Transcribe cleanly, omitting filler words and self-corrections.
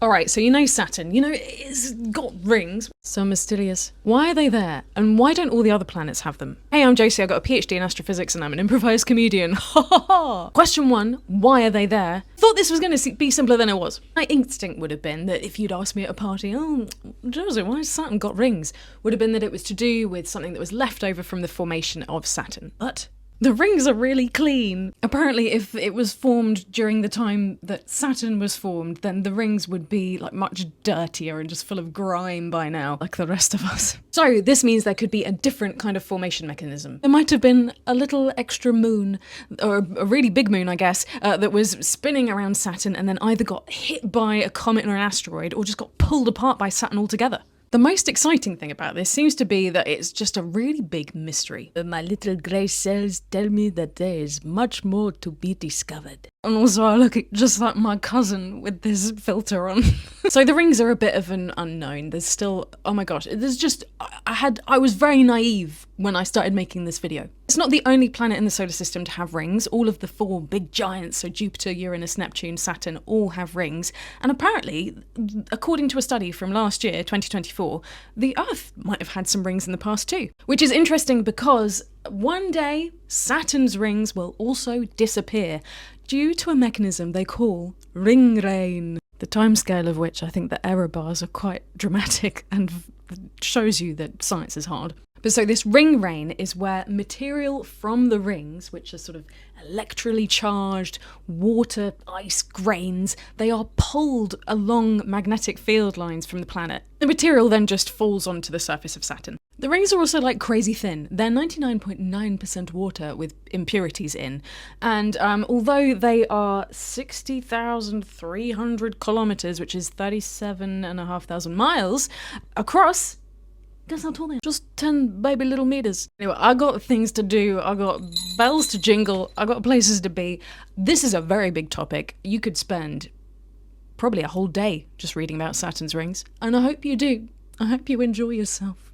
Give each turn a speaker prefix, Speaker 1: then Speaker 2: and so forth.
Speaker 1: Alright, so you know Saturn, you know it's got rings. So mysterious. Why are they there? And why don't all the other planets have them? Hey, I'm Josie, I got a PhD in astrophysics and I'm an improvised comedian. Ha ha ha! Question 1, why are they there? Thought this was going to be simpler than it was. My instinct would have been that if you'd asked me at a party, oh, Josie, why has Saturn got rings? Would have been that it was to do with something that was left over from the formation of Saturn. But the rings are really clean. Apparently, if it was formed during the time that Saturn was formed, then the rings would be like much dirtier and just full of grime by now, like the rest of us. So this means there could be a different kind of formation mechanism. There might have been a little extra moon, or a really big moon, I guess, that was spinning around Saturn and then either got hit by a comet or an asteroid or just got pulled apart by Saturn altogether. The most exciting thing about this seems to be that it's just a really big mystery. My little grey cells tell me that there is much more to be discovered. And also I look just like my cousin with this filter on. So the rings are a bit of an unknown. There's still, oh my gosh, there's just, I was very naive when I started making this video. It's not the only planet in the solar system to have rings. All of the 4 big giants, so Jupiter, Uranus, Neptune, Saturn, all have rings. And apparently, according to a study from last year, 2024, the Earth might have had some rings in the past too. Which is interesting because one day, Saturn's rings will also disappear due to a mechanism they call ring rain. The timescale of which I think the error bars are quite dramatic and shows you that science is hard. But so this ring rain is where material from the rings, which are sort of electrically charged water ice grains, they are pulled along magnetic field lines from the planet. The material then just falls onto the surface of Saturn. The rings are also like crazy thin. They're 99.9% water with impurities in. And although they are 60,300 kilometers, which is 37,500 miles across, guess how tall they are? Just 10 baby little meters. Anyway, I got things to do, I got bells to jingle, I got places to be. This is a very big topic. You could spend probably a whole day just reading about Saturn's rings. And I hope you do. I hope you enjoy yourself.